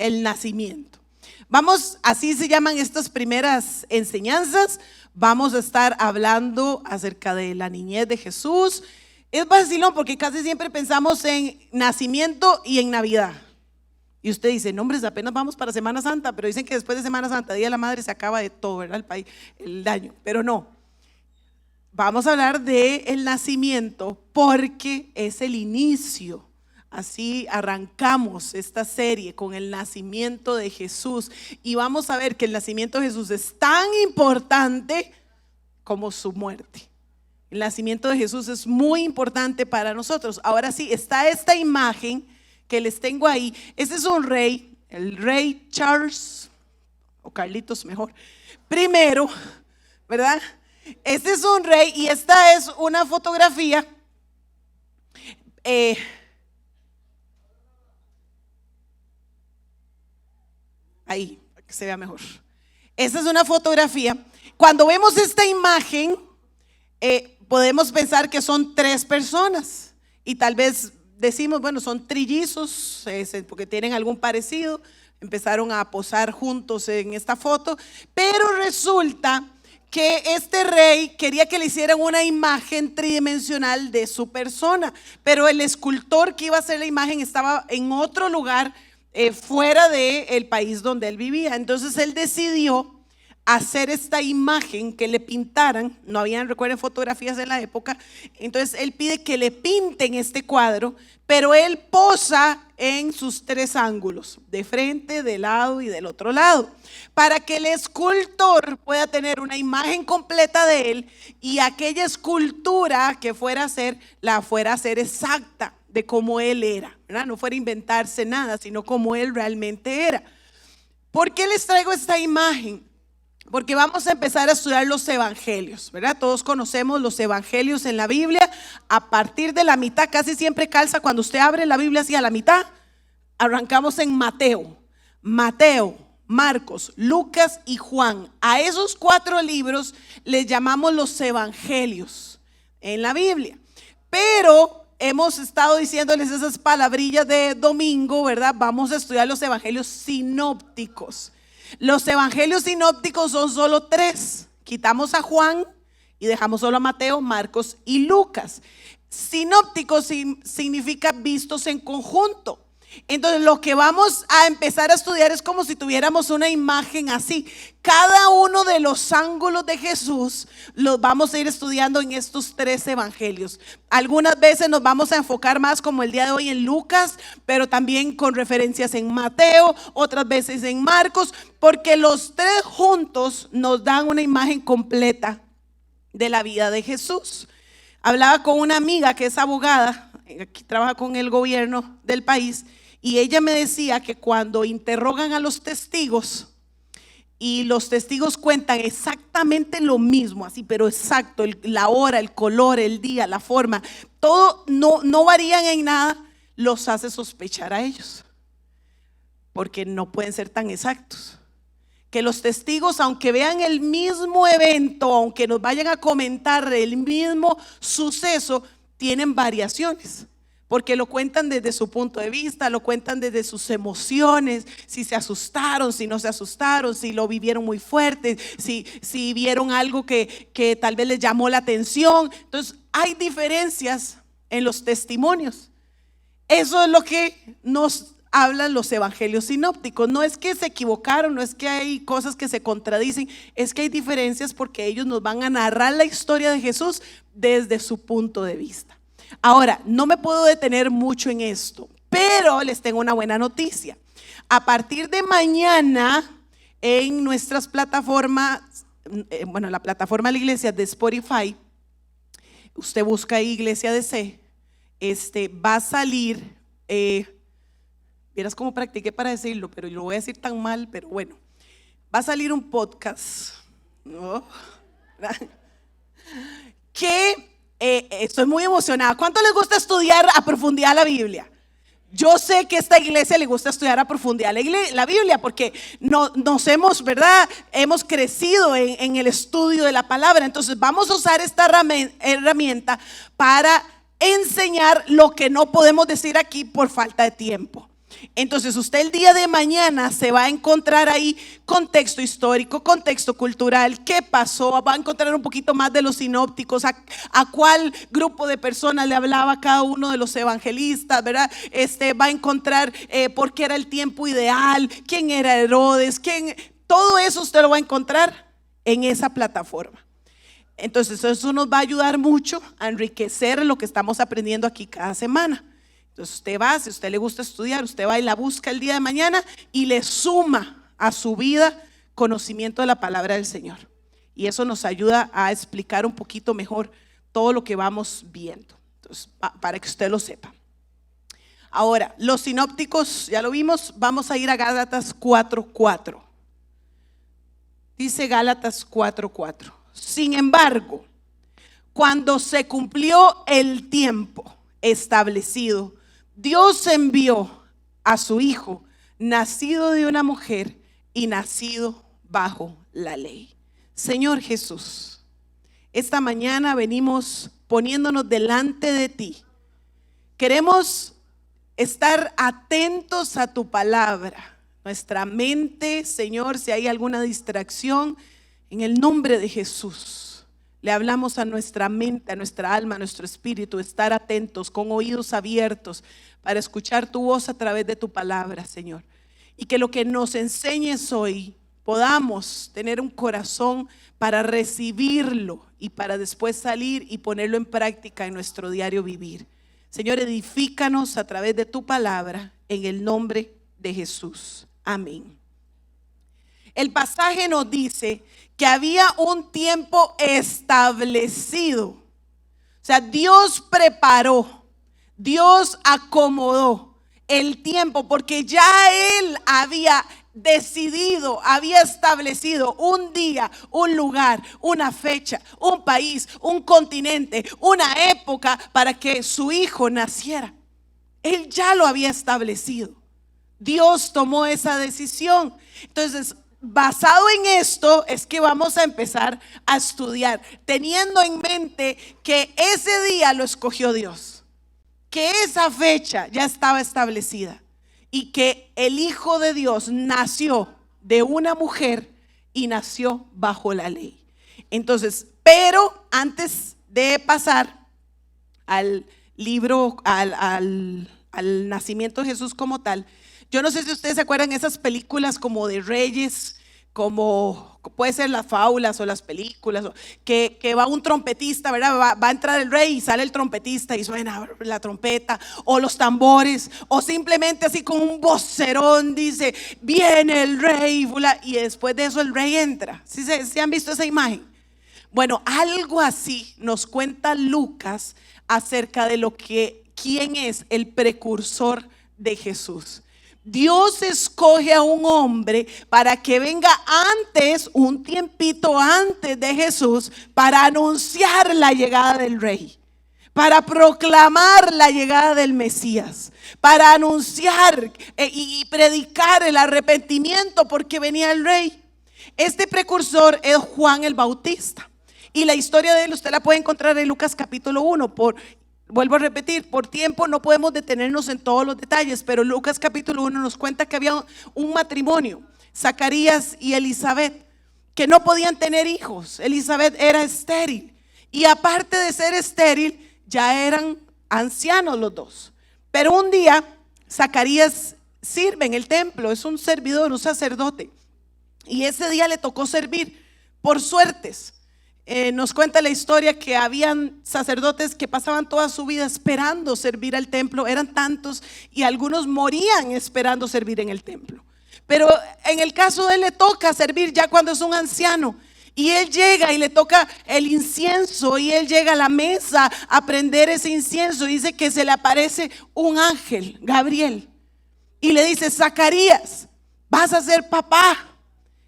el nacimiento. Vamos, así se llaman estas primeras enseñanzas. Vamos a estar hablando acerca de la niñez de Jesús. Es vacilón porque casi siempre pensamos en nacimiento y en Navidad. Y usted dice, no, hombre, apenas vamos para Semana Santa, pero dicen que después de Semana Santa, Día de la Madre, se acaba de todo, ¿verdad? El país, el daño, pero no. Vamos a hablar del nacimiento porque es el inicio. Así arrancamos esta serie con el nacimiento de Jesús y vamos a ver que el nacimiento de Jesús es tan importante como su muerte. El nacimiento de Jesús es muy importante para nosotros. Ahora sí, está esta imagen que les tengo ahí. Este es un rey, el rey Charles, o Carlitos mejor, primero, ¿verdad? Este es un rey y esta es una fotografía. Ahí, para que se vea mejor. Esta es una fotografía. Cuando vemos esta imagen, podemos pensar que son tres personas y tal vez decimos, bueno, son trillizos porque tienen algún parecido, empezaron a posar juntos en esta foto, pero resulta que este rey quería que le hicieran una imagen tridimensional de su persona, pero el escultor que iba a hacer la imagen estaba en otro lugar fuera del país donde él vivía. Entonces él decidió hacer esta imagen, que le pintaran. No habían, recuerden, fotografías en la época. Entonces él pide que le pinten este cuadro, pero él posa en sus tres ángulos, de frente, de lado y del otro lado, para que el escultor pueda tener una imagen completa de él y aquella escultura que fuera a hacer, la fuera a hacer exacta de cómo él era, ¿verdad? No fuera a inventarse nada, sino como él realmente era. ¿Por qué les traigo esta imagen? Porque vamos a empezar a estudiar los evangelios, ¿verdad? Todos conocemos los evangelios en la Biblia. A partir de la mitad, casi siempre calza cuando usted abre la Biblia así a la mitad. Arrancamos en Mateo, Marcos, Lucas y Juan. A esos 4 libros les llamamos los evangelios en la Biblia. Pero hemos estado diciéndoles esas palabrillas de domingo, ¿verdad? Vamos a estudiar los evangelios sinópticos. Los evangelios sinópticos son solo 3. Quitamos a Juan y dejamos solo a Mateo, Marcos y Lucas. Sinópticos significa vistos en conjunto. Entonces lo que vamos a empezar a estudiar es como si tuviéramos una imagen así. Cada uno de los ángulos de Jesús los vamos a ir estudiando en estos 3 evangelios. Algunas veces nos vamos a enfocar más, como el día de hoy, en Lucas, pero también con referencias en Mateo, otras veces en Marcos, porque los 3 juntos nos dan una imagen completa de la vida de Jesús. Hablaba con una amiga que es abogada, aquí trabaja con el gobierno del país, y ella me decía que cuando interrogan a los testigos y los testigos cuentan exactamente lo mismo, así, pero exacto, la hora, el color, el día, la forma, todo no varían en nada, los hace sospechar a ellos, porque no pueden ser tan exactos. Que los testigos, aunque vean el mismo evento, aunque nos vayan a comentar el mismo suceso, tienen variaciones, porque lo cuentan desde su punto de vista, lo cuentan desde sus emociones, si se asustaron, si no se asustaron, si lo vivieron muy fuerte, si vieron algo que tal vez les llamó la atención. Entonces hay diferencias en los testimonios. Eso es lo que nos hablan los evangelios sinópticos. No es que se equivocaron, no es que hay cosas que se contradicen, es que hay diferencias porque ellos nos van a narrar la historia de Jesús desde su punto de vista. Ahora, no me puedo detener mucho en esto, pero les tengo una buena noticia. A partir de mañana, en nuestras plataformas, la plataforma de la iglesia de Spotify, usted busca ahí Iglesia DC, va a salir, vieras cómo practiqué para decirlo, pero yo lo voy a decir tan mal, pero bueno, va a salir un podcast, ¿no? Que estoy muy emocionada. ¿Cuánto les gusta estudiar a profundidad la Biblia? Yo sé que a esta iglesia le gusta estudiar a profundidad la Biblia porque nos hemos, ¿verdad? Hemos crecido en el estudio de la palabra. Entonces vamos a usar esta herramienta para enseñar lo que no podemos decir aquí por falta de tiempo. Entonces usted el día de mañana se va a encontrar ahí contexto histórico, contexto cultural, qué pasó, va a encontrar un poquito más de los sinópticos, a cuál grupo de personas le hablaba cada uno de los evangelistas, ¿verdad? Va a encontrar por qué era el tiempo ideal, quién era Herodes, todo eso usted lo va a encontrar en esa plataforma. Entonces eso nos va a ayudar mucho a enriquecer lo que estamos aprendiendo aquí cada semana. Entonces usted va, si a usted le gusta estudiar, usted va y la busca el día de mañana y le suma a su vida conocimiento de la palabra del Señor. Y eso nos ayuda a explicar un poquito mejor todo lo que vamos viendo. Entonces, para que usted lo sepa. Ahora, los sinópticos, ya lo vimos, vamos a ir a Gálatas 4:4. Dice Gálatas 4:4. Sin embargo, cuando se cumplió el tiempo establecido, Dios envió a su Hijo, nacido de una mujer y nacido bajo la ley. Señor Jesús, esta mañana venimos poniéndonos delante de ti. Queremos estar atentos a tu palabra. Nuestra mente, Señor, si hay alguna distracción, en el nombre de Jesús le hablamos a nuestra mente, a nuestra alma, a nuestro espíritu, estar atentos, con oídos abiertos para escuchar tu voz a través de tu palabra, Señor. Y que lo que nos enseñes hoy podamos tener un corazón para recibirlo y para después salir y ponerlo en práctica en nuestro diario vivir. Señor, edifícanos a través de tu palabra en el nombre de Jesús. Amén. El pasaje nos dice que había un tiempo establecido. O sea, Dios preparó, Dios acomodó el tiempo, porque ya Él había decidido, había establecido un día, un lugar, una fecha, un país, un continente, una época para que su hijo naciera. Él ya lo había establecido. Dios tomó esa decisión. Entonces, basado en esto es que vamos a empezar a estudiar, teniendo en mente que ese día lo escogió Dios, que esa fecha ya estaba establecida y que el Hijo de Dios nació de una mujer y nació bajo la ley. Entonces, pero antes de pasar al libro, al nacimiento de Jesús como tal, yo no sé si ustedes se acuerdan de esas películas como de reyes, como puede ser las fábulas o las películas, que va un trompetista, ¿verdad? Va a entrar el rey y sale el trompetista y suena la trompeta o los tambores, o simplemente así con un vocerón dice, viene el rey, y después de eso el rey entra. ¿Sí han visto esa imagen? Bueno, algo así nos cuenta Lucas acerca de quién es el precursor de Jesús. Dios escoge a un hombre para que venga antes, un tiempito antes de Jesús, para anunciar la llegada del rey, para proclamar la llegada del Mesías, para anunciar y predicar el arrepentimiento porque venía el rey. Este precursor es Juan el Bautista, y la historia de él usted la puede encontrar en Lucas capítulo 1. Vuelvo a repetir, por tiempo no podemos detenernos en todos los detalles, pero Lucas capítulo 1 nos cuenta que había un matrimonio, Zacarías y Elizabeth, que no podían tener hijos. Elizabeth era estéril y aparte de ser estéril, ya eran ancianos los dos. Pero un día Zacarías sirve en el templo, es un servidor, un sacerdote, y ese día le tocó servir por suertes. Nos cuenta la historia que habían sacerdotes que pasaban toda su vida esperando servir al templo. Eran tantos y algunos morían esperando servir en el templo. Pero en el caso de él le toca servir ya cuando es un anciano. Y él llega y le toca el incienso y él llega a la mesa a prender ese incienso. Y dice que se le aparece un ángel, Gabriel, y le dice, Zacarías, vas a ser papá.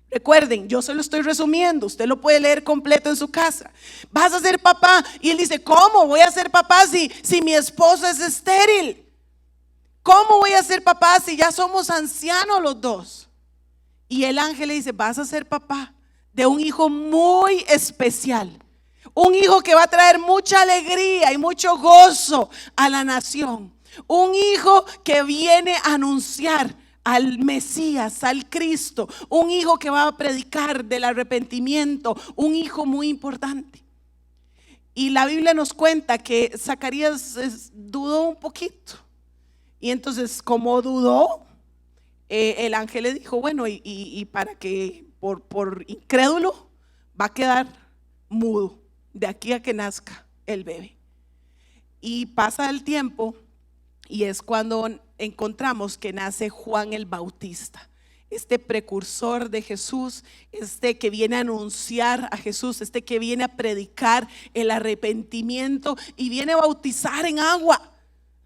Recuerden, yo se lo estoy resumiendo, usted lo puede leer completo en su casa. Vas a ser papá. Y él dice, ¿cómo voy a ser papá si mi esposa es estéril? ¿Cómo voy a ser papá si ya somos ancianos los dos? Y el ángel le dice, vas a ser papá de un hijo muy especial, un hijo que va a traer mucha alegría y mucho gozo a la nación, Un hijo que viene a anunciar al Mesías, al Cristo. Un hijo que va a predicar del arrepentimiento. Un hijo muy importante. Y la Biblia nos cuenta que Zacarías dudó un poquito. Y entonces, como dudó, el ángel le dijo, bueno, y para que por incrédulo va a quedar mudo de aquí a que nazca el bebé. Y pasa el tiempo y es cuando encontramos que nace Juan el Bautista, este precursor de Jesús, este que viene a anunciar a Jesús, este que viene a predicar el arrepentimiento y viene a bautizar en agua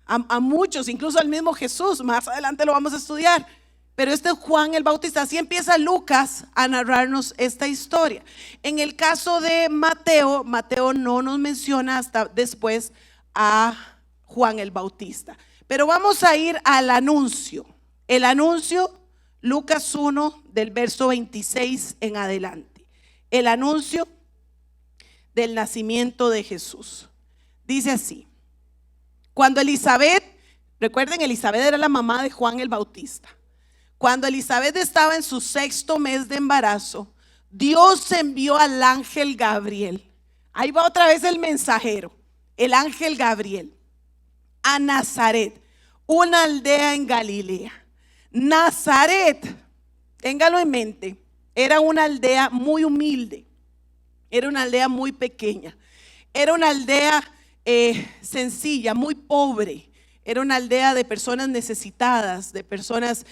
a muchos, incluso al mismo Jesús. Más adelante lo vamos a estudiar. Pero este es Juan el Bautista. Así empieza Lucas a narrarnos esta historia. En el caso de Mateo, Mateo no nos menciona hasta después a Juan el Bautista. Pero vamos a ir al anuncio. El anuncio, Lucas 1, del verso 26 en adelante. El anuncio del nacimiento de Jesús. Dice así: cuando Elizabeth, recuerden, Elizabeth era la mamá de Juan el Bautista. Cuando Elizabeth estaba en su 6º mes de embarazo, Dios envió al ángel Gabriel. Ahí va otra vez el mensajero, el ángel Gabriel, a Nazaret, una aldea en Galilea. Nazaret, téngalo en mente, era una aldea muy humilde, era una aldea muy pequeña, era una aldea sencilla, muy pobre. Era una aldea de personas necesitadas, de personas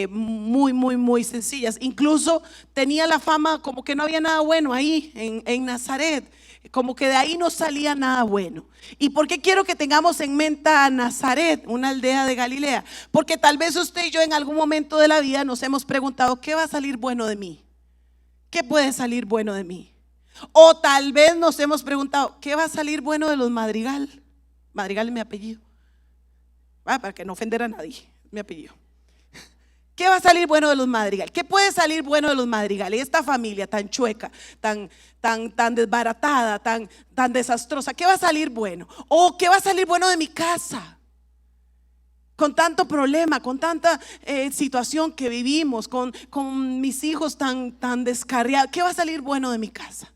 muy sencillas. Incluso tenía la fama como que no había nada bueno ahí en Nazaret, como que de ahí no salía nada bueno. ¿Y por qué quiero que tengamos en mente a Nazaret, una aldea de Galilea? Porque tal vez usted y yo en algún momento de la vida nos hemos preguntado, ¿qué va a salir bueno de mí? ¿Qué puede salir bueno de mí? O tal vez nos hemos preguntado, ¿qué va a salir bueno de los Madrigal? Madrigal es mi apellido. Para que no ofender a nadie, mi apellido. ¿Qué va a salir bueno de los Madrigal? ¿Qué puede salir bueno de los Madrigal? Y esta familia tan chueca, tan desbaratada, tan desastrosa, ¿qué va a salir bueno? ¿O qué va a salir bueno de mi casa? Con tanto problema, con tanta situación que vivimos, con mis hijos tan descarriados, ¿qué va a salir bueno de mi casa?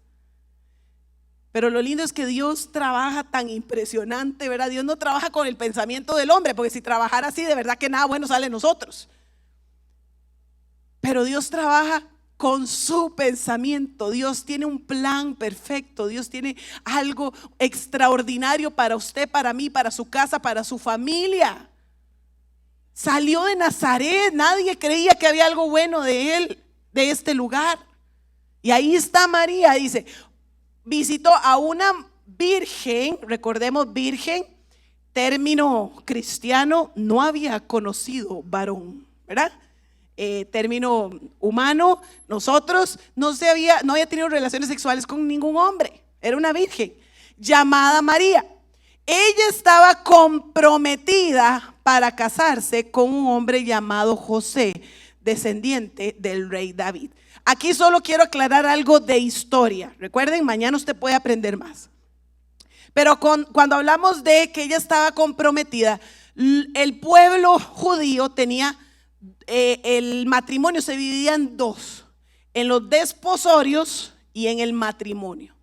Pero lo lindo es que Dios trabaja tan impresionante, ¿verdad? Dios no trabaja con el pensamiento del hombre, porque si trabajara así, de verdad que nada bueno sale de nosotros. Pero Dios trabaja con su pensamiento. Dios tiene un plan perfecto. Dios tiene algo extraordinario para usted, para mí, para su casa, para su familia. Salió de Nazaret, nadie creía que había algo bueno de él, de este lugar. Y ahí está María, dice, visitó a una virgen, recordemos virgen, término cristiano, no había conocido varón, ¿verdad? Término humano, nosotros no había tenido relaciones sexuales con ningún hombre, era una virgen llamada María. Ella estaba comprometida para casarse con un hombre llamado José, descendiente del rey David. Aquí solo quiero aclarar algo de historia. Recuerden, mañana usted puede aprender más. Pero cuando hablamos de que ella estaba comprometida, el pueblo judío tenía el matrimonio se dividía en dos: en los desposorios y en el matrimonio.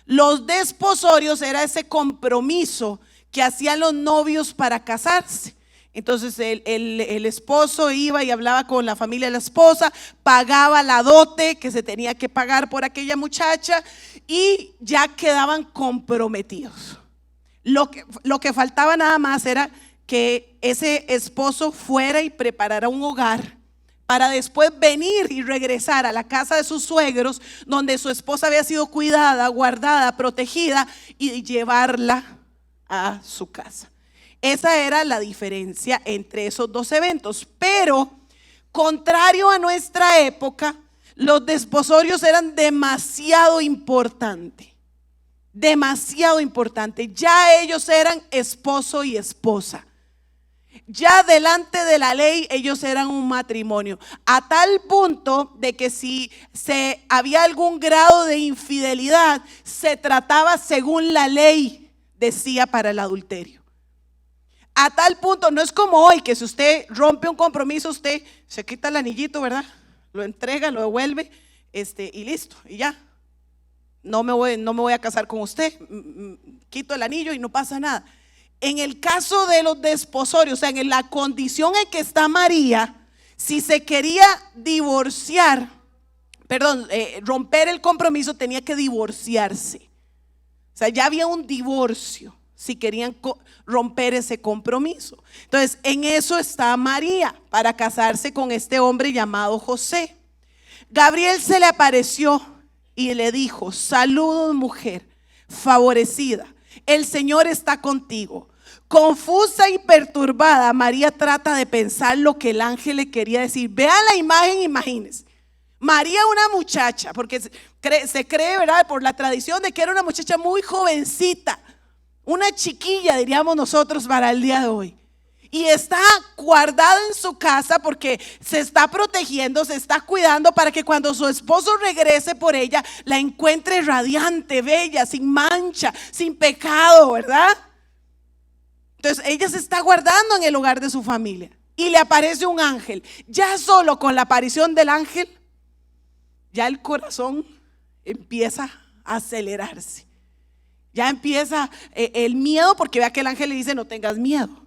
Los desposorios era ese compromiso que hacían los novios para casarse. Entonces el esposo iba y hablaba con la familia de la esposa, pagaba la dote que se tenía que pagar por aquella muchacha y ya quedaban comprometidos. Lo que faltaba nada más era que ese esposo fuera y preparara un hogar para después venir y regresar a la casa de sus suegros, donde su esposa había sido cuidada, guardada, protegida, y llevarla a su casa. Esa era la diferencia entre esos dos eventos. Pero contrario a nuestra época, los desposorios eran demasiado importantes. Demasiado importante. Ya ellos eran esposo y esposa. Ya delante de la ley ellos eran un matrimonio, a tal punto de que si había algún grado de infidelidad, se trataba según la ley decía para el adulterio. A tal punto, no es como hoy, que si usted rompe un compromiso, usted se quita el anillito, ¿verdad? Lo entrega, lo devuelve, y listo, y ya. No me voy a casar con usted, quito el anillo y no pasa nada. En el caso de los desposorios, o sea, en la condición en que está María, si se quería romper el compromiso, tenía que divorciarse. O sea, ya había un divorcio si querían romper ese compromiso. Entonces, en eso está María, para casarse con este hombre llamado José. Gabriel se le apareció y le dijo: saludos, mujer favorecida, el Señor está contigo. Confusa y perturbada, María trata de pensar lo que el ángel le quería decir. Vean la imagen, imagínense. María, una muchacha, porque se cree, ¿verdad?, por la tradición, de que era una muchacha muy jovencita, una chiquilla, diríamos nosotros, para el día de hoy. Y está guardada en su casa porque se está protegiendo, se está cuidando para que cuando su esposo regrese por ella, la encuentre radiante, bella, sin mancha, sin pecado, ¿verdad? Entonces ella se está guardando en el hogar de su familia y le aparece un ángel. Ya solo con la aparición del ángel, ya el corazón empieza a acelerarse. Ya empieza el miedo, porque vea que el ángel le dice: no tengas miedo.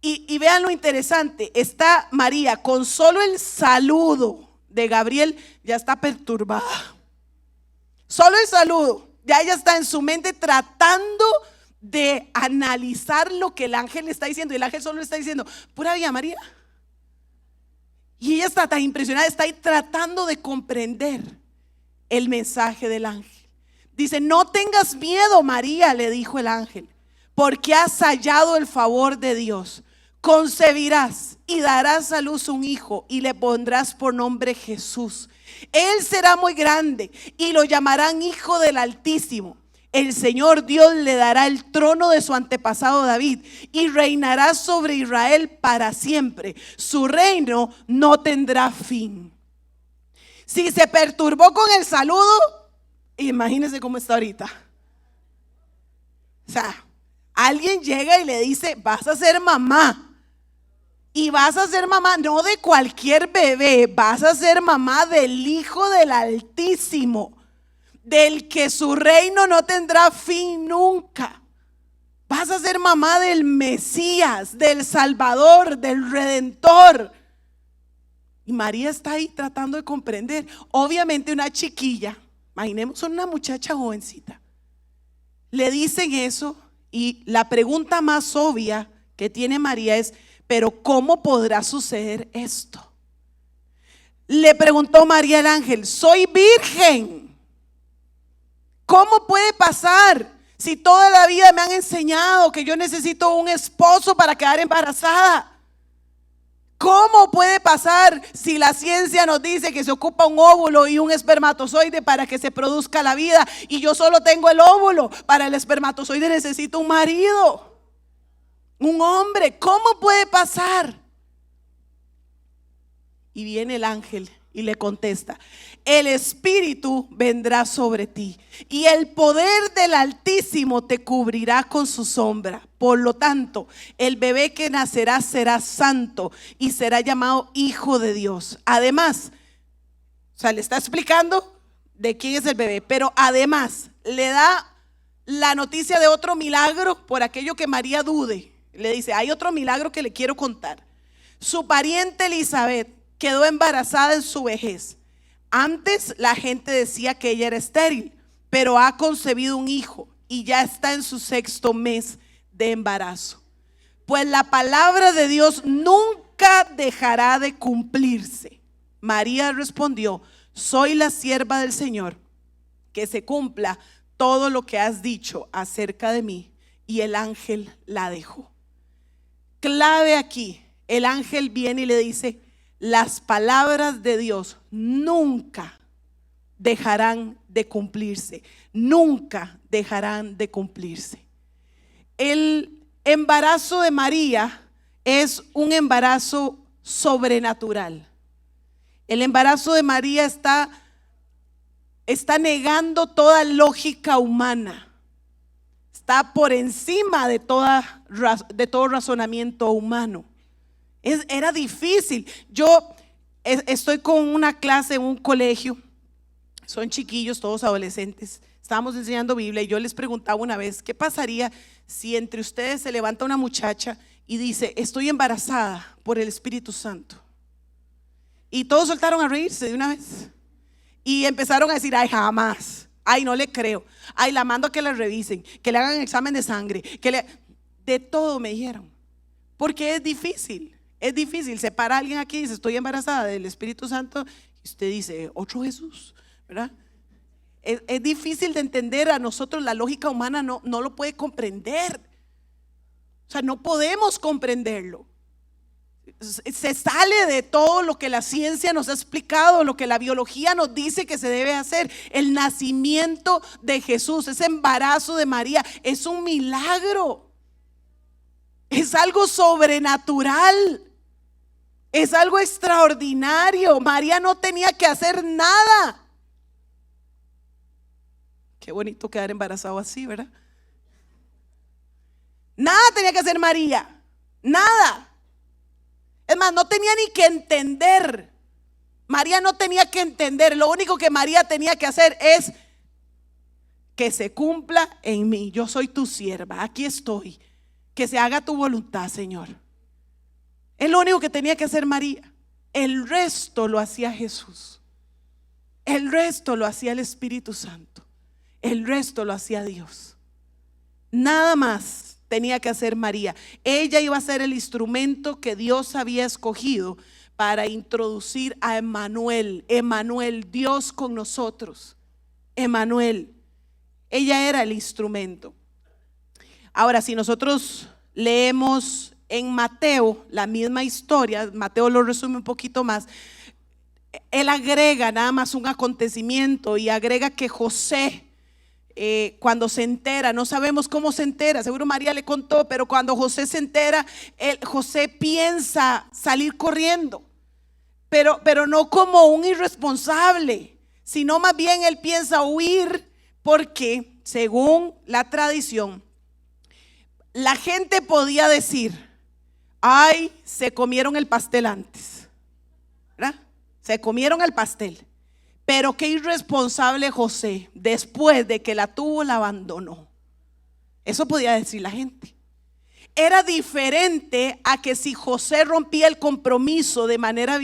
Y vean lo interesante, está María con solo el saludo de Gabriel, ya está perturbada. Solo el saludo, ya ella está en su mente tratando de analizar lo que el ángel le está diciendo. Y el ángel solo le está diciendo: pura vida, María. Y ella está tan impresionada, está ahí tratando de comprender el mensaje del ángel. Dice: no tengas miedo, María, le dijo el ángel, porque has hallado el favor de Dios. Concebirás y darás a luz un hijo y le pondrás por nombre Jesús. Él será muy grande y lo llamarán Hijo del Altísimo. El Señor Dios le dará el trono de su antepasado David y reinará sobre Israel para siempre. Su reino no tendrá fin. Si se perturbó con el saludo, imagínense cómo está ahorita. O sea, alguien llega y le dice: vas a ser mamá. Y vas a ser mamá no de cualquier bebé, vas a ser mamá del Hijo del Altísimo, del que su reino no tendrá fin nunca. Vas a ser mamá del Mesías, del Salvador, del Redentor. Y María está ahí tratando de comprender. Obviamente una chiquilla, imaginemos una muchacha jovencita, le dicen eso y la pregunta más obvia que tiene María es: pero ¿cómo podrá suceder esto? Le preguntó María al ángel: soy virgen, ¿cómo puede pasar si toda la vida me han enseñado que yo necesito un esposo para quedar embarazada? ¿Cómo puede pasar si la ciencia nos dice que se ocupa un óvulo y un espermatozoide para que se produzca la vida, y yo solo tengo el óvulo? Para el espermatozoide necesito un marido, un hombre. ¿Cómo puede pasar? Y viene el ángel y le contesta: el Espíritu vendrá sobre ti y el poder del Altísimo te cubrirá con su sombra. Por lo tanto, el bebé que nacerá será santo y será llamado Hijo de Dios. Además, o sea, le está explicando de quién es el bebé, pero además le da la noticia de otro milagro por aquello que María dude. Le dice: hay otro milagro que le quiero contar. Su pariente Elizabeth quedó embarazada en su vejez. Antes la gente decía que ella era estéril, pero ha concebido un hijo y ya está en su 6º mes de embarazo. Pues la palabra de Dios nunca dejará de cumplirse. María respondió: soy la sierva del Señor, que se cumpla todo lo que has dicho acerca de mí. Y el ángel la dejó. Clave aquí, el ángel viene y le dice: las palabras de Dios nunca dejarán de cumplirse, nunca dejarán de cumplirse. El embarazo de María es un embarazo sobrenatural. El embarazo de María está negando toda lógica humana. está por encima de todo razonamiento humano. Era difícil. Yo estoy con una clase en un colegio, son chiquillos, todos adolescentes. Estábamos enseñando Biblia y yo les preguntaba una vez, ¿qué pasaría si entre ustedes se levanta una muchacha y dice, estoy embarazada por el Espíritu Santo? Y todos soltaron a reírse de una vez y empezaron a decir, ay, jamás. Ay, no le creo. Ay, la mando a que la revisen, que le hagan examen de sangre, de todo me dijeron. Porque es difícil se para alguien aquí y dice, estoy embarazada del Espíritu Santo, y usted dice, otro Jesús, ¿verdad? Es difícil de entender. A nosotros la lógica humana no lo puede comprender. O sea, no podemos comprenderlo. Se sale de todo lo que la ciencia nos ha explicado, lo que la biología nos dice que se debe hacer. El nacimiento de Jesús, ese embarazo de María, es un milagro. Es algo sobrenatural. Es algo extraordinario. María no tenía que hacer nada. Qué bonito quedar embarazado así, ¿verdad? Nada tenía que hacer María. Nada. Es más, no tenía ni que entender. María no tenía que entender. Lo único que María tenía que hacer es que se cumpla en mí. Yo soy tu sierva, aquí estoy. Que se haga tu voluntad, Señor. Es lo único que tenía que hacer María. El resto lo hacía Jesús. El resto lo hacía el Espíritu Santo. El resto lo hacía Dios. Nada más tenía que hacer María. Ella iba a ser el instrumento que Dios había escogido para introducir a Emmanuel. Emmanuel, Dios con nosotros. Emmanuel. Ella era el instrumento. Ahora, si nosotros leemos en Mateo la misma historia, Mateo lo resume un poquito más. Él agrega nada más un acontecimiento y agrega que José, cuando se entera, no sabemos cómo se entera, seguro María le contó, pero cuando José se entera, José piensa salir corriendo, pero no como un irresponsable, sino más bien él piensa huir, porque según la tradición, la gente podía decir, ay, se comieron el pastel antes, ¿verdad? Se comieron el pastel. Pero qué irresponsable José, después de que la tuvo, la abandonó. Eso podía decir la gente. Era diferente a que si José rompía el compromiso de manera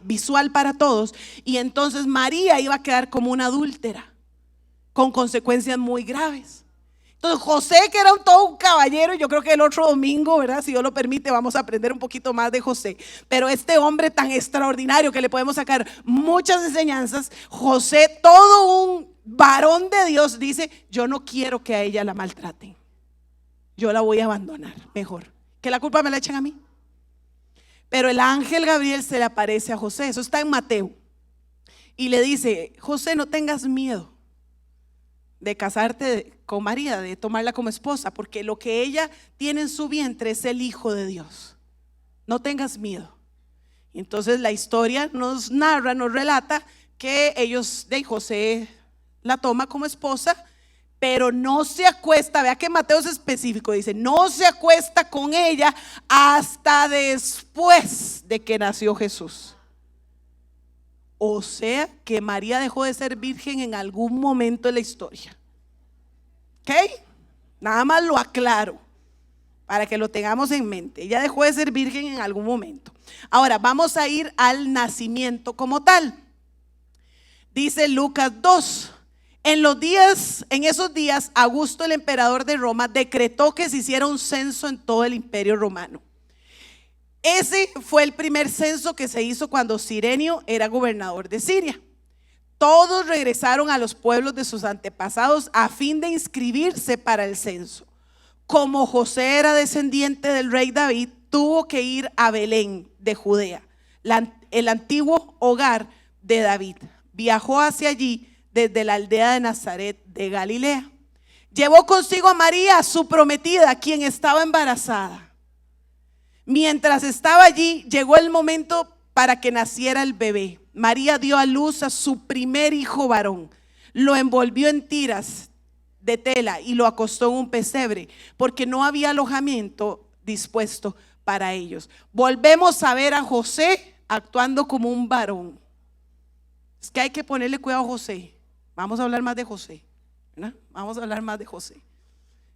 visual para todos, y entonces María iba a quedar como una adúltera, con consecuencias muy graves. Entonces José, que era todo un caballero, yo creo que el otro domingo, ¿verdad?, si Dios lo permite, vamos a aprender un poquito más de José. Pero este hombre tan extraordinario que le podemos sacar muchas enseñanzas, José, todo un varón de Dios, dice, yo no quiero que a ella la maltraten. Yo la voy a abandonar, mejor que la culpa me la echen a mí. Pero el ángel Gabriel se le aparece a José, eso está en Mateo, y le dice, José, no tengas miedo de casarte con María, de tomarla como esposa, porque lo que ella tiene en su vientre es el Hijo de Dios. No tengas miedo. Y entonces la historia nos narra, nos relata que José la toma como esposa, pero no se acuesta. Vea que Mateo es específico, dice, no se acuesta con ella hasta después de que nació Jesús. O sea que María dejó de ser virgen en algún momento de la historia. ¿Ok? Nada más lo aclaro para que lo tengamos en mente. Ella dejó de ser virgen en algún momento. Ahora vamos a ir al nacimiento como tal. Dice Lucas 2. En esos días, Augusto, el emperador de Roma, decretó que se hiciera un censo en todo el imperio romano. Ese fue el primer censo que se hizo cuando Cirenio era gobernador de Siria. Todos regresaron a los pueblos de sus antepasados a fin de inscribirse para el censo. Como José era descendiente del rey David, tuvo que ir a Belén de Judea, el antiguo hogar de David. Viajó hacia allí desde la aldea de Nazaret de Galilea. Llevó consigo a María, su prometida, quien estaba embarazada. Mientras estaba allí, llegó el momento para que naciera el bebé. María dio a luz a su primer hijo varón. Lo envolvió en tiras de tela y lo acostó en un pesebre, porque no había alojamiento dispuesto para ellos. Volvemos a ver a José actuando como un varón. Es que hay que ponerle cuidado a José. Vamos a hablar más de José, ¿verdad? Vamos a hablar más de José.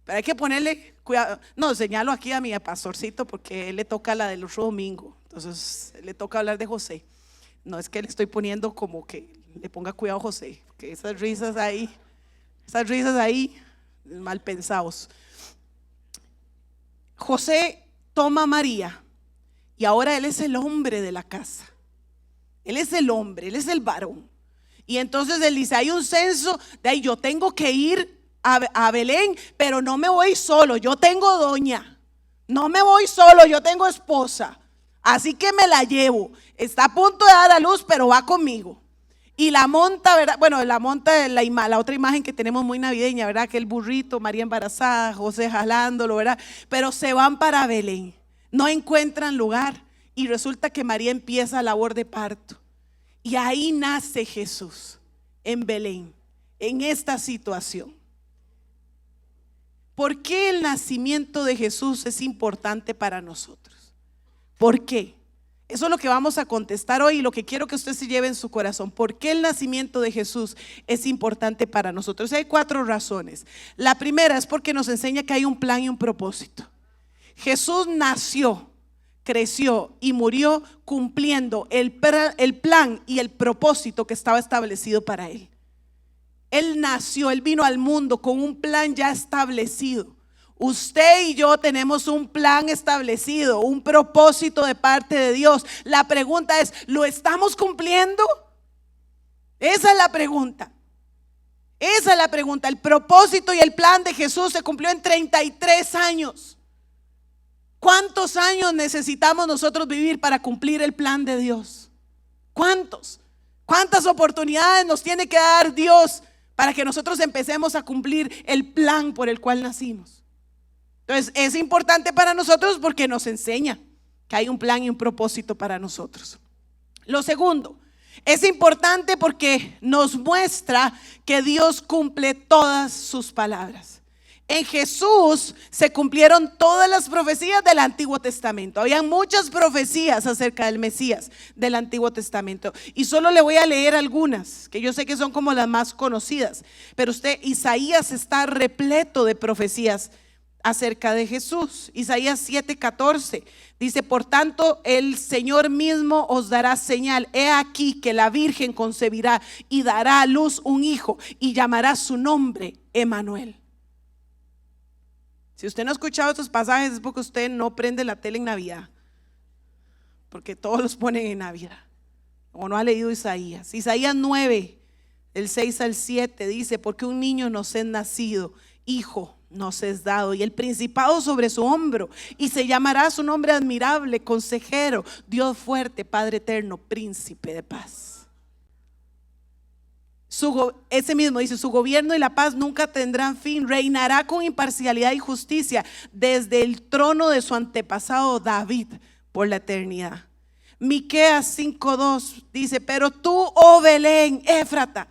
Pero hay que ponerle cuidado. No, señalo aquí a mi pastorcito porque él le toca la del otro domingo. Entonces le toca hablar de José. No es que le estoy poniendo como que le ponga cuidado a José, que esas risas ahí mal pensados. José toma a María y ahora él es el hombre de la casa. Él es el hombre, él es el varón. Y entonces él dice, hay un censo de ahí, yo tengo que ir a Belén, pero no me voy solo, yo tengo doña. No me voy solo, yo tengo esposa. Así que me la llevo. Está a punto de dar a luz, pero va conmigo. Y la monta, ¿verdad? Bueno, la monta la otra imagen que tenemos muy navideña, ¿verdad? Que el burrito, María embarazada, José jalándolo, ¿verdad? Pero se van para Belén. No encuentran lugar y resulta que María empieza labor de parto. Y ahí nace Jesús, en Belén, en esta situación. ¿Por qué el nacimiento de Jesús es importante para nosotros? ¿Por qué? Eso es lo que vamos a contestar hoy y lo que quiero que usted se lleve en su corazón. ¿Por qué el nacimiento de Jesús es importante para nosotros? Hay 4 razones. La primera es porque nos enseña que hay un plan y un propósito. Jesús nació, creció y murió cumpliendo el plan y el propósito que estaba establecido para él. Él nació, él vino al mundo con un plan ya establecido. Usted y yo tenemos un plan establecido, un propósito de parte de Dios. La pregunta es, ¿lo estamos cumpliendo? Esa es la pregunta. Esa es la pregunta. El propósito y el plan de Jesús se cumplió en 33 años. ¿Cuántos años necesitamos nosotros vivir para cumplir el plan de Dios? ¿Cuántos? ¿Cuántas oportunidades nos tiene que dar Dios para que nosotros empecemos a cumplir el plan por el cual nacimos? Entonces es importante para nosotros porque nos enseña que hay un plan y un propósito para nosotros. Lo segundo, es importante porque nos muestra que Dios cumple todas sus palabras. En Jesús se cumplieron todas las profecías del Antiguo Testamento. Había muchas profecías acerca del Mesías del Antiguo Testamento. Y solo le voy a leer algunas, que yo sé que son como las más conocidas. Pero Isaías está repleto de profecías acerca de Jesús. Isaías 7:14 dice: por tanto el Señor mismo os dará señal, he aquí que la Virgen concebirá y dará a luz un hijo y llamará su nombre Emmanuel. Si usted no ha escuchado estos pasajes es porque usted no prende la tele en Navidad, porque todos los ponen en Navidad, o no ha leído Isaías. Isaías 9, del 6 al 7 dice: porque un niño nos es nacido, hijo nos es dado, y el principado sobre su hombro, y se llamará su nombre admirable, consejero, Dios fuerte, Padre eterno, príncipe de paz. Ese mismo dice: su gobierno y la paz nunca tendrán fin, reinará con imparcialidad y justicia desde el trono de su antepasado David por la eternidad. Miqueas 5:2 dice: pero tú, oh Belén, Éfrata,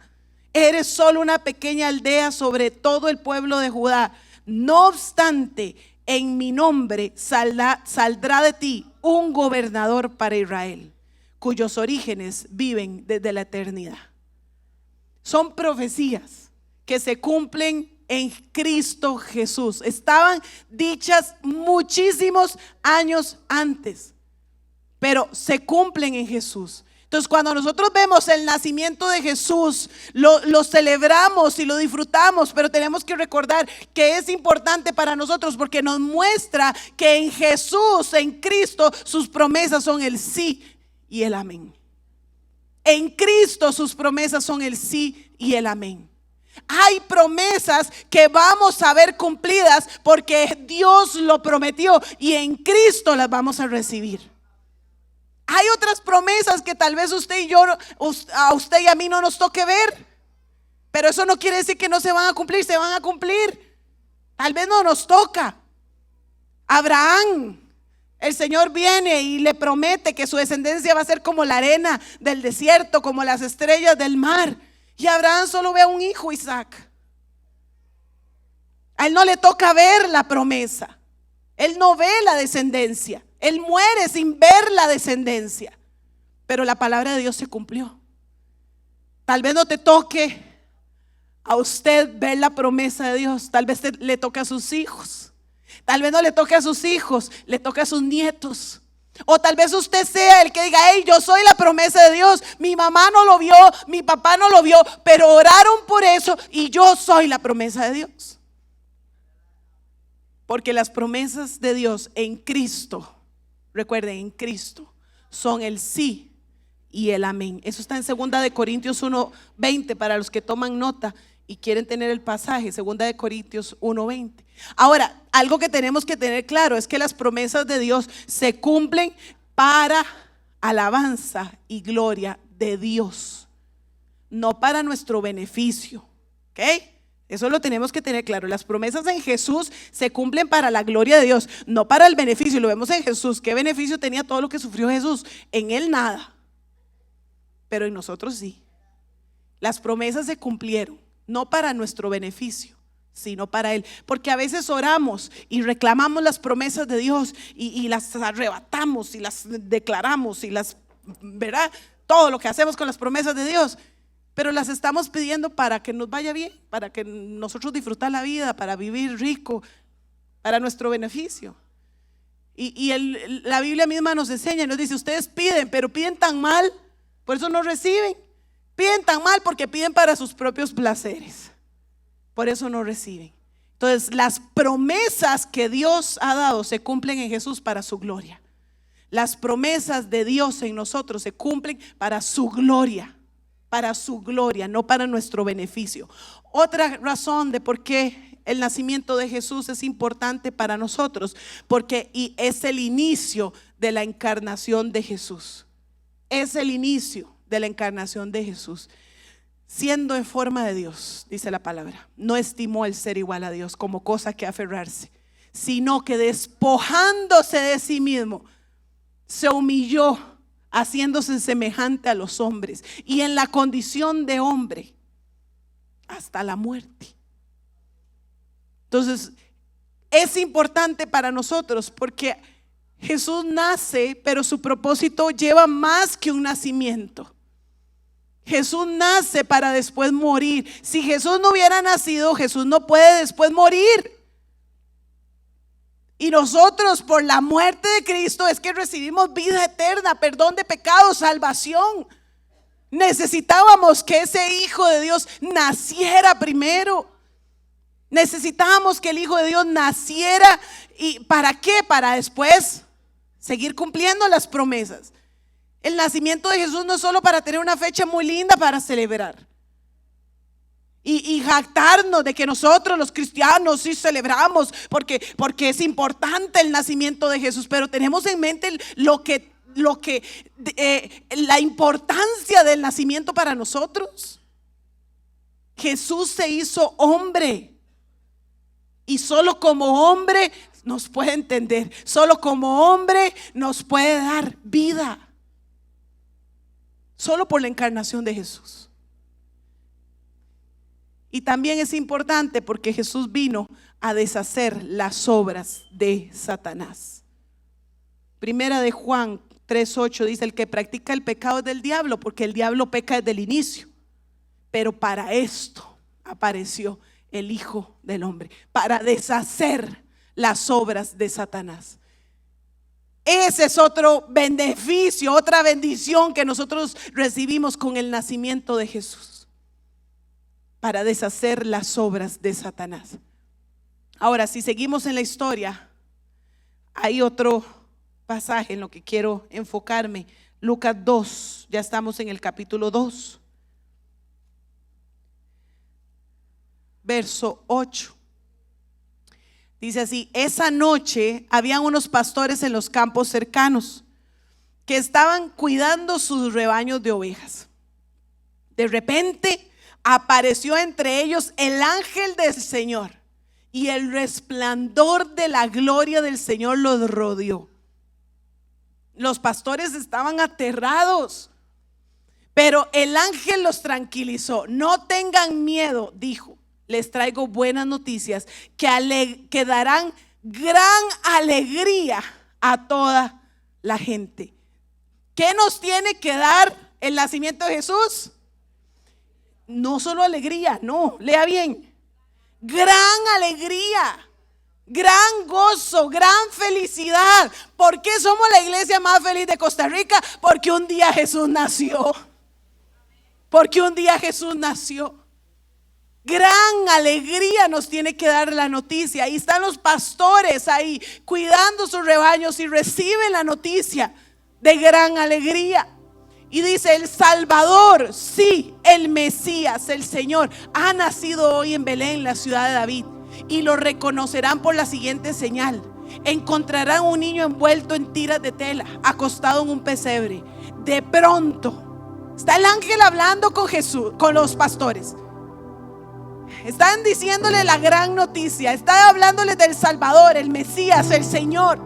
eres solo una pequeña aldea sobre todo el pueblo de Judá. No obstante, en mi nombre saldrá de ti un gobernador para Israel, cuyos orígenes viven desde la eternidad. Son profecías que se cumplen en Cristo Jesús. Estaban dichas muchísimos años antes, pero se cumplen en Jesús. Entonces, cuando nosotros vemos el nacimiento de Jesús, lo celebramos y lo disfrutamos, pero tenemos que recordar que es importante para nosotros porque nos muestra que en Jesús, en Cristo, sus promesas son el sí y el amén. En Cristo sus promesas son el sí y el amén. Hay promesas que vamos a ver cumplidas porque Dios lo prometió y en Cristo las vamos a recibir. Hay otras promesas que tal vez usted y yo, a usted y a mí no nos toque ver, pero eso no quiere decir que no se van a cumplir, se van a cumplir. Tal vez no nos toca. Abraham, el Señor viene y le promete que su descendencia va a ser como la arena del desierto, como las estrellas del mar. Y Abraham solo ve a un hijo, Isaac. A él no le toca ver la promesa. Él no ve la descendencia. Él muere sin ver la descendencia. Pero la palabra de Dios se cumplió. Tal vez no te toque a usted ver la promesa de Dios. Tal vez le toque a sus hijos. Tal vez no le toque a sus hijos, le toque a sus nietos. O tal vez usted sea el que diga: hey, yo soy la promesa de Dios. Mi mamá no lo vio, mi papá no lo vio, pero oraron por eso y yo soy la promesa de Dios. Porque las promesas de Dios en Cristo, recuerden, en Cristo, son el sí y el amén. Eso está en 2 Corintios 1:20 para los que toman nota y quieren tener el pasaje. 2 Corintios 1:20. Ahora, algo que tenemos que tener claro es que las promesas de Dios se cumplen para alabanza y gloria de Dios, no para nuestro beneficio. ¿Ok? Eso lo tenemos que tener claro. Las promesas en Jesús se cumplen para la gloria de Dios, no para el beneficio. Lo vemos en Jesús. ¿Qué beneficio tenía todo lo que sufrió Jesús? En Él nada, pero en nosotros sí. Las promesas se cumplieron, no para nuestro beneficio, sino para Él. Porque a veces oramos y reclamamos las promesas de Dios y las arrebatamos y las declaramos y las, ¿verdad? Todo lo que hacemos con las promesas de Dios, pero las estamos pidiendo para que nos vaya bien, para que nosotros disfrutar la vida, para vivir rico, para nuestro beneficio. Y la Biblia misma nos enseña y nos dice: ustedes piden, pero piden tan mal, por eso no reciben. Piden tan mal porque piden para sus propios placeres, por eso no reciben. Entonces, las promesas que Dios ha dado se cumplen en Jesús para su gloria. Las promesas de Dios en nosotros se cumplen para su gloria, no para nuestro beneficio. Otra razón de por qué el nacimiento de Jesús es importante para nosotros, porque es el inicio de la encarnación de Jesús. Es el inicio de la encarnación de Jesús. Siendo en forma de Dios, dice la palabra, no estimó el ser igual a Dios como cosa que aferrarse, sino que despojándose de sí mismo, se humilló, haciéndose semejante a los hombres, y en la condición de hombre hasta la muerte. Entonces es importante para nosotros porque Jesús nace, pero su propósito lleva más que un nacimiento. Jesús nace para después morir. Si Jesús no hubiera nacido, Jesús no puede después morir. Y nosotros, por la muerte de Cristo, es que recibimos vida eterna, perdón de pecados, salvación. Necesitábamos que ese Hijo de Dios naciera primero. Necesitábamos que el Hijo de Dios naciera. ¿Y para qué? Para después seguir cumpliendo las promesas. El nacimiento de Jesús no es solo para tener una fecha muy linda para celebrar y jactarnos de que nosotros los cristianos sí celebramos porque es importante el nacimiento de Jesús, pero tenemos en mente la importancia del nacimiento para nosotros. Jesús se hizo hombre y solo como hombre nos puede entender, solo como hombre nos puede dar vida, solo por la encarnación de Jesús. Y también es importante porque Jesús vino a deshacer las obras de Satanás. Primera de Juan 3:8 dice: el que practica el pecado es del diablo, porque el diablo peca desde el inicio. Pero para esto apareció el Hijo del Hombre, para deshacer las obras de Satanás. Ese es otro beneficio, otra bendición que nosotros recibimos con el nacimiento de Jesús, para deshacer las obras de Satanás. Ahora, si seguimos en la historia, hay otro pasaje en lo que quiero enfocarme. Lucas 2, ya estamos en el capítulo 2, verso 8. Dice así: esa noche habían unos pastores en los campos cercanos que estaban cuidando sus rebaños de ovejas. De repente apareció entre ellos el ángel del Señor, y el resplandor de la gloria del Señor los rodeó. Los pastores estaban aterrados, pero el ángel los tranquilizó. No tengan miedo, dijo. les traigo buenas noticias que darán gran alegría a toda la gente. ¿Qué nos tiene que dar el nacimiento de Jesús? No solo alegría, no, lea bien. Gran alegría, gran gozo, gran felicidad. ¿Por qué somos la iglesia más feliz de Costa Rica? Porque un día Jesús nació. Porque un día Jesús nació. Gran alegría nos tiene que dar la noticia. Ahí están los pastores ahí cuidando sus rebaños y reciben la noticia de gran alegría. Y dice: el Salvador, sí, el Mesías, el Señor, ha nacido hoy en Belén, la ciudad de David. Y lo reconocerán por la siguiente señal: encontrarán un niño envuelto en tiras de tela, acostado en un pesebre. De pronto está el ángel hablando con Jesús, con los pastores. Están diciéndole la gran noticia, están hablándoles del Salvador, el Mesías, el Señor.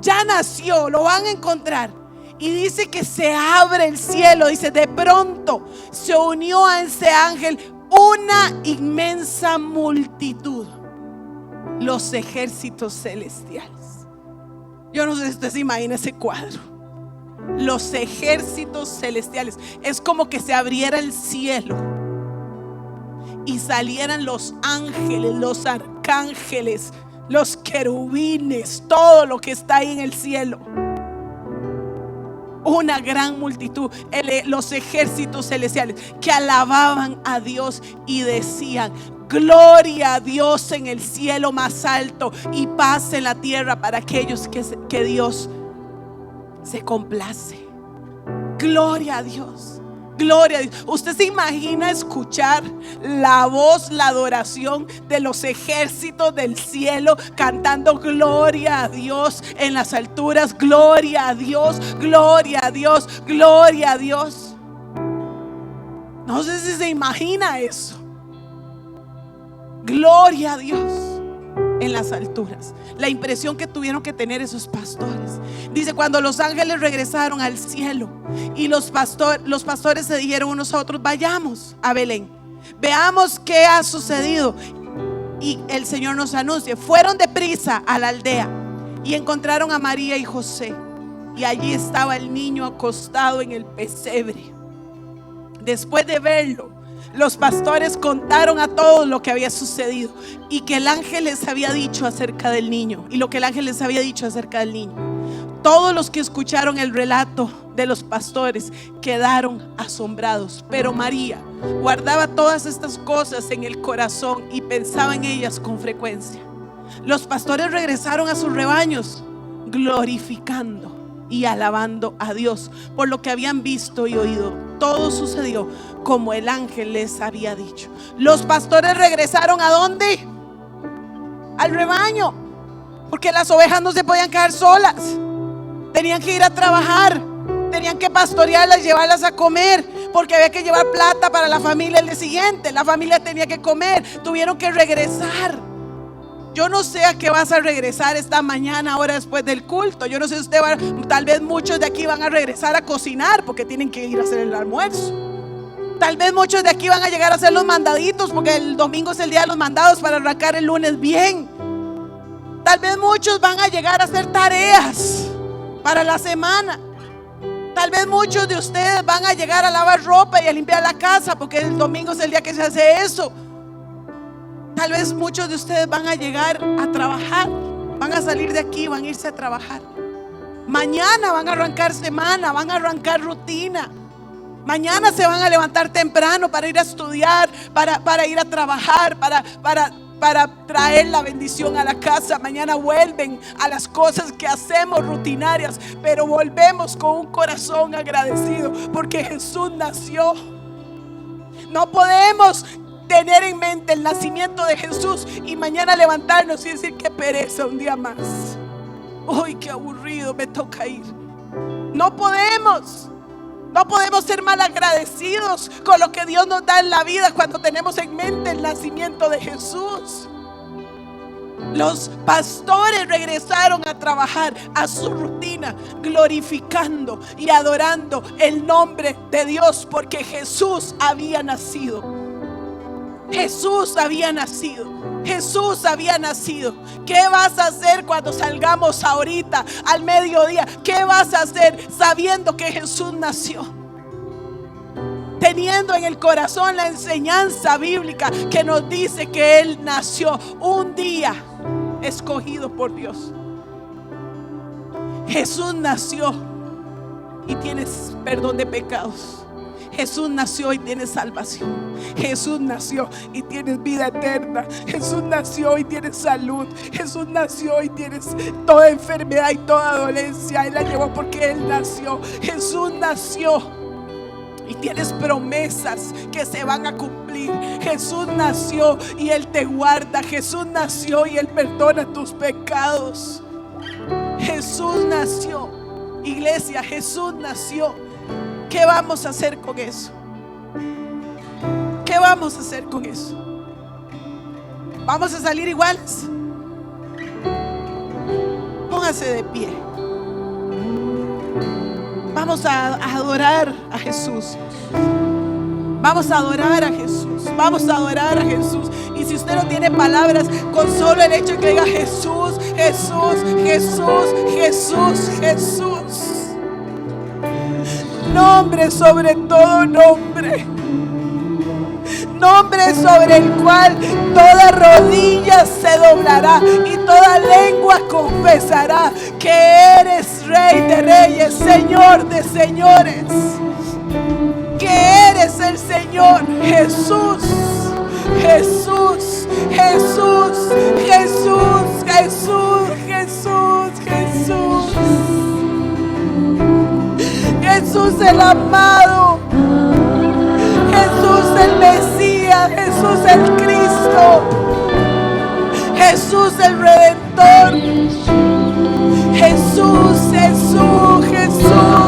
Ya nació, lo van a encontrar. Y dice que se abre el cielo. Dice: de pronto se unió a ese ángel una inmensa multitud, los ejércitos celestiales. Yo no sé si usted se imagina ese cuadro. Los ejércitos celestiales. Es como que se abriera el cielo y salieran los ángeles, los arcángeles, los querubines, todo lo que está ahí en el cielo. Una gran multitud, los ejércitos celestiales, que alababan a Dios y decían: gloria a Dios en el cielo más alto y paz en la tierra para aquellos que Dios se complace. Gloria a Dios. Gloria a Dios. ¿Usted se imagina escuchar la voz, la adoración de los ejércitos del cielo cantando gloria a Dios en las alturas? Gloria a Dios, gloria a Dios, gloria a Dios. No sé si se imagina eso. Gloria a Dios en las alturas. La impresión que tuvieron que tener esos pastores. Dice: cuando los ángeles regresaron al cielo y los pastores se dijeron unos a otros: vayamos a Belén, veamos qué ha sucedido. Y el Señor nos anuncia. Fueron deprisa a la aldea y encontraron a María y José, y allí estaba el niño acostado en el pesebre. Después de verlo, los pastores contaron a todos lo que había sucedido y que el ángel les había dicho acerca del niño. Y lo que el ángel les había dicho acerca del niño. Todos los que escucharon el relato de los pastores quedaron asombrados. Pero María guardaba todas estas cosas en el corazón y pensaba en ellas con frecuencia. Los pastores regresaron a sus rebaños, glorificando y alabando a Dios por lo que habían visto y oído. Todo sucedió como el ángel les había dicho. Los pastores regresaron ¿a dónde? Al rebaño, porque las ovejas no se podían quedar solas. Tenían que ir a trabajar, tenían que pastorearlas, llevarlas a comer, porque había que llevar plata para la familia el día siguiente. La familia tenía que comer, tuvieron que regresar. Yo no sé a qué vas a regresar esta mañana, ahora después del culto. Yo no sé si usted va, tal vez muchos de aquí van a regresar a cocinar porque tienen que ir a hacer el almuerzo. Tal vez muchos de aquí van a llegar a hacer los mandaditos porque el domingo es el día de los mandados para arrancar el lunes bien. Tal vez muchos van a llegar a hacer tareas para la semana. Tal vez muchos de ustedes van a llegar a lavar ropa y a limpiar la casa porque el domingo es el día que se hace eso. Tal vez muchos de ustedes van a llegar a trabajar, van a salir de aquí, van a irse a trabajar. Mañana van a arrancar semana, van a arrancar rutina. Mañana se van a levantar temprano para ir a estudiar, para ir a trabajar, para traer la bendición a la casa. Mañana vuelven a las cosas que hacemos rutinarias, pero volvemos con un corazón agradecido porque Jesús nació. No podemos tener en mente el nacimiento de Jesús y mañana levantarnos y decir: qué pereza, un día más. Uy, qué aburrido, me toca ir. No podemos ser mal agradecidos con lo que Dios nos da en la vida cuando tenemos en mente el nacimiento de Jesús. Los pastores regresaron a trabajar a su rutina, glorificando y adorando el nombre de Dios porque Jesús había nacido. Jesús había nacido. Jesús había nacido. ¿Qué vas a hacer cuando salgamos ahorita al mediodía? ¿Qué vas a hacer sabiendo que Jesús nació? Teniendo en el corazón la enseñanza bíblica que nos dice que Él nació un día escogido por Dios. Jesús nació y tienes perdón de pecados. Jesús nació y tienes salvación. Jesús nació y tienes vida eterna. Jesús nació y tienes salud. Jesús nació y tienes toda enfermedad y toda dolencia. Él la llevó porque Él nació. Jesús nació y tienes promesas que se van a cumplir. Jesús nació y Él te guarda. Jesús nació y Él perdona tus pecados. Jesús nació. Iglesia, Jesús nació. ¿Qué vamos a hacer con eso? ¿Qué vamos a hacer con eso? ¿Vamos a salir iguales? Póngase de pie. Vamos a adorar a Jesús. Vamos a adorar a Jesús. Vamos a adorar a Jesús. Y si usted no tiene palabras, con solo el hecho de que diga Jesús, Jesús, Jesús, Jesús, Jesús. Nombre sobre todo nombre. Nombre sobre el cual toda rodilla se doblará y toda lengua confesará que eres Rey de reyes, Señor de señores. Que eres el Señor. Jesús, Jesús, Jesús, Jesús, Jesús, Jesús, Jesús. Jesús el amado, Jesús el Mesías, Jesús el Cristo, Jesús el Redentor, Jesús, Jesús, Jesús.